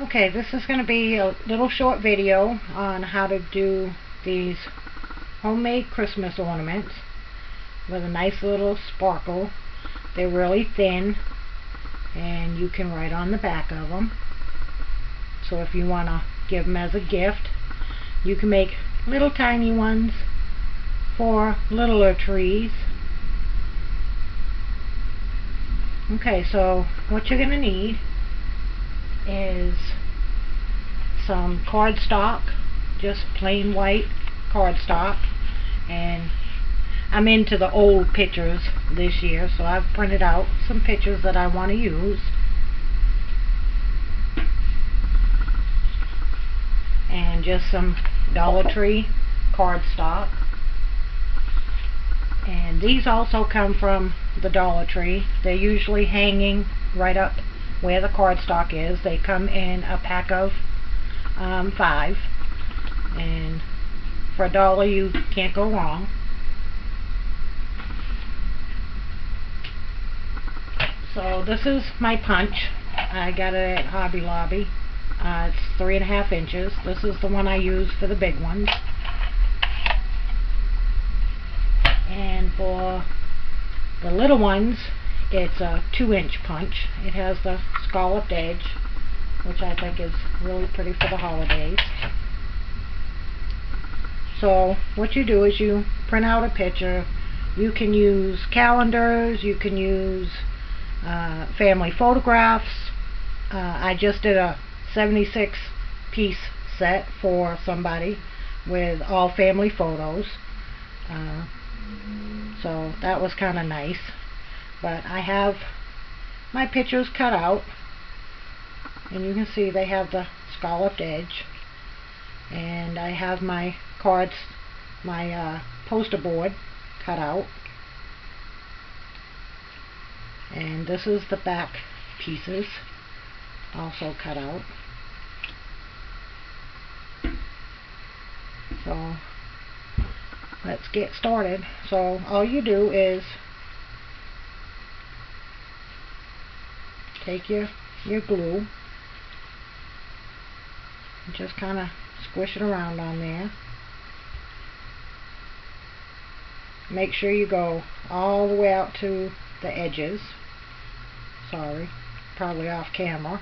Okay, this is going to be a little short video on how to do these homemade Christmas ornaments with a nice little sparkle. They're really thin and you can write on the back of them. So if you want to give them as a gift, you can make little tiny ones for littler trees. Okay, so what you're going to need is some cardstock, just plain white cardstock, and I'm into the old pictures this year, so I've printed out some pictures that I want to use. And just some Dollar Tree cardstock. And these also come from the Dollar Tree. They're usually hanging right up where the cardstock is. They come in a pack of 5, and for $1 you can't go wrong. So this is my punch. I got it at Hobby Lobby. It's 3.5 inches. This is the one I use for the big ones. And for the little ones, it's a 2-inch punch. It has the scalloped edge, which I think is really pretty for the holidays. So what you do is you print out a picture. You can use calendars, you can use family photographs. I just did a 76-piece set for somebody with all family photos. So that was kind of nice. But I have my pictures cut out, and you can see they have the scalloped edge. And I have my cards, my poster board cut out. And this is the back pieces, also cut out. So let's get started. So all you do is take your glue and just kind of squish it around on there. Make sure you go all the way out to the edges. Sorry, probably off camera.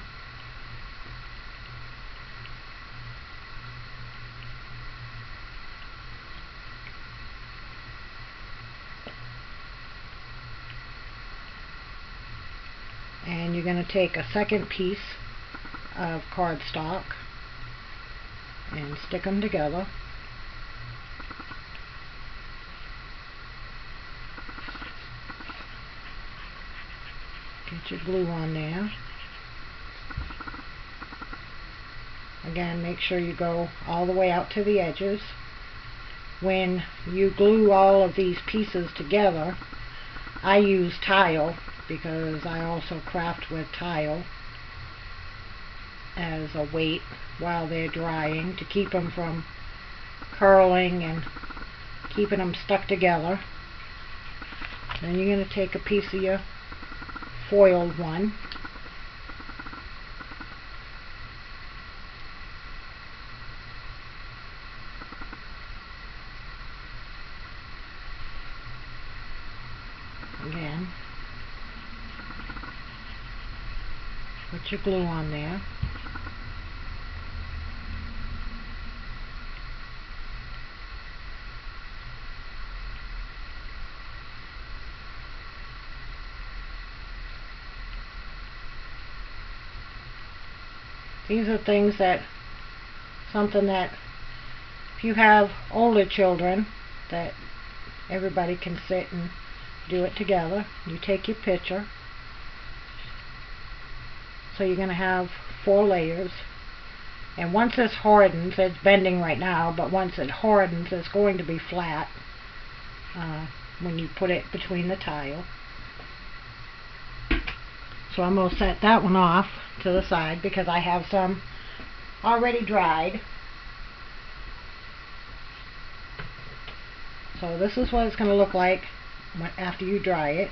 And you're going to take a second piece of cardstock and stick them together. Get your glue on there. Again, make sure you go all the way out to the edges. When you glue all of these pieces together, I use tile because I also craft with tile as a weight while they're drying to keep them from curling and keeping them stuck together. Then you're going to take a piece of your foiled one, again, put your glue on there. These are things that, something that if you have older children, that everybody can sit and do it together. You take your picture. So you're going to have 4 layers. And once this hardens, it's bending right now, but once it hardens, it's going to be flat when you put it between the tile. So I'm going to set that one off to the side because I have some already dried. So this is what it's going to look like after you dry it.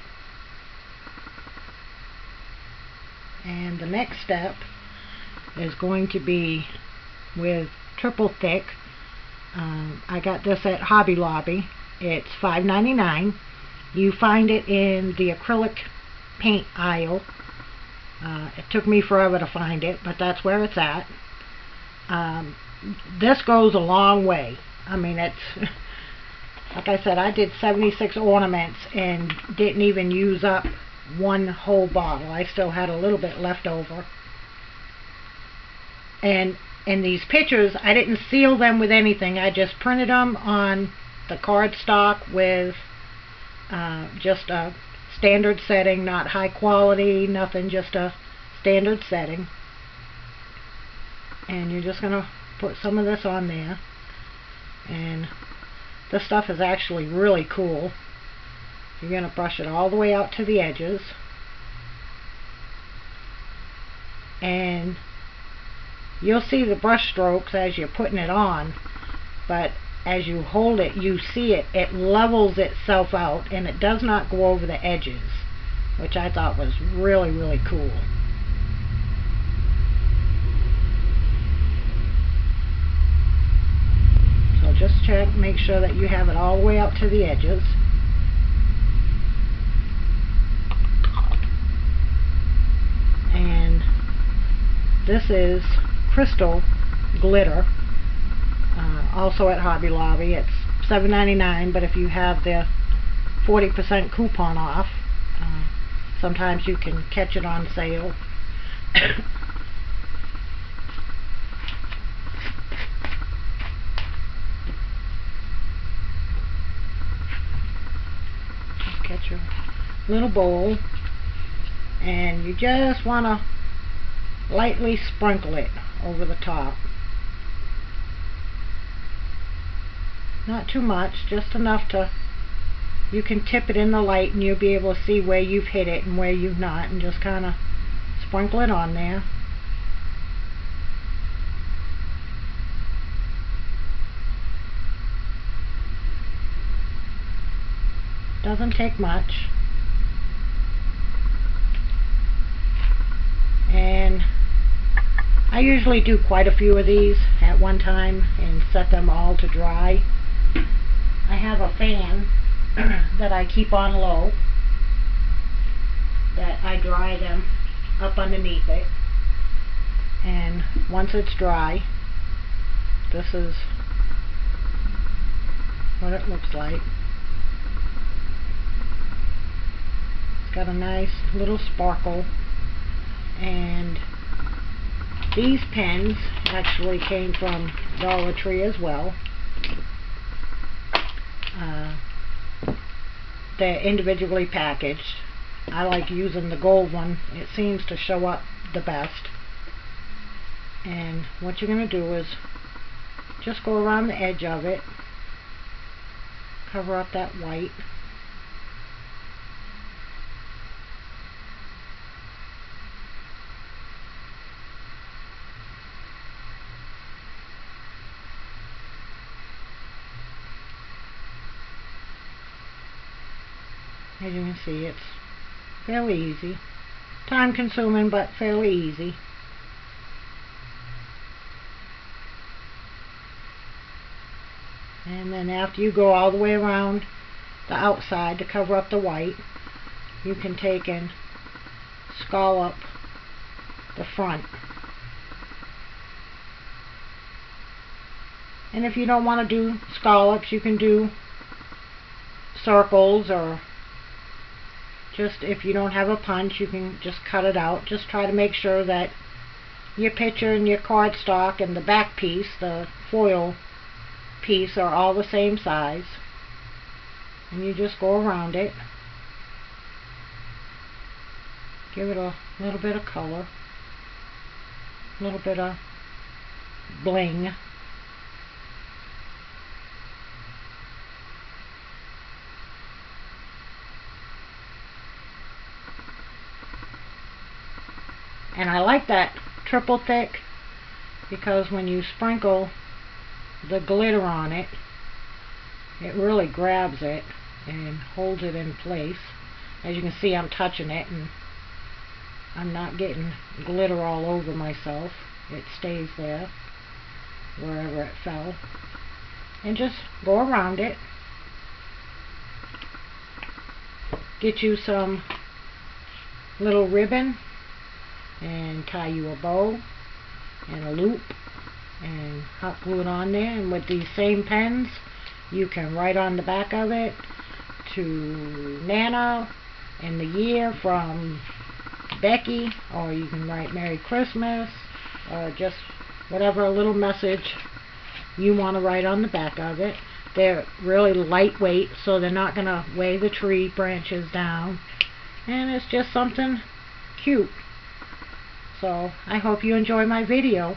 And the next step is going to be with triple thick. I got this at Hobby Lobby. It's $5.99. You find it in the acrylic paint aisle. It took me forever to find it, but that's where it's at. This goes a long way. I mean, it's like I said, I did 76 ornaments and didn't even use up one whole bottle. I still had a little bit left over. And in these pictures, I didn't seal them with anything. I just printed them on the cardstock with just a standard setting, not high quality, nothing, just a standard setting. And you're just going to put some of this on there. And this stuff is actually really cool. You're going to brush it all the way out to the edges. And you'll see the brush strokes as you're putting it on, but as you hold it, you see it levels itself out, and it does not go over the edges, which I thought was really, really cool. So just check, make sure that you have it all the way out to the edges. And this is crystal glitter, also at Hobby Lobby. It's $7.99, but if you have the 40% coupon off, sometimes you can catch it on sale. Just catch your little bowl, and you just want to lightly sprinkle it over the top. Not too much, just enough to, you can tip it in the light and you'll be able to see where you've hit it and where you've not, and just kind of sprinkle it on there. Doesn't take much. And I usually do quite a few of these at one time and set them all to dry. I have a fan that I keep on low that I dry them up underneath it, and once it's dry, this is what it looks like. It's got a nice little sparkle. And these pens actually came from Dollar Tree as well. They're individually packaged. I like using the gold one. It seems to show up the best. And what you're going to do is just go around the edge of it, cover up that white. As you can see, it's fairly easy. Time consuming, but fairly easy. And then after you go all the way around the outside to cover up the white, you can take and scallop the front. And if you don't want to do scallops, you can do circles, or just if you don't have a punch, you can just cut it out. Just try to make sure that your picture and your cardstock and the back piece, the foil piece, are all the same size. And you just go around it. Give it a little bit of color, a little bit of bling. And I like that triple thick because when you sprinkle the glitter on it, it really grabs it and holds it in place. As you can see, I'm touching it and I'm not getting glitter all over myself. it stays there wherever it fell. And just go around it. Get you some little ribbon and tie you a bow and a loop and hot glue it on there. And with these same pens, you can write on the back of it to Nana and the year from Becky, or you can write Merry Christmas, or just whatever little message you want to write on the back of it. They're really lightweight, so they're not going to weigh the tree branches down, and it's just something cute. So I hope you enjoy my video.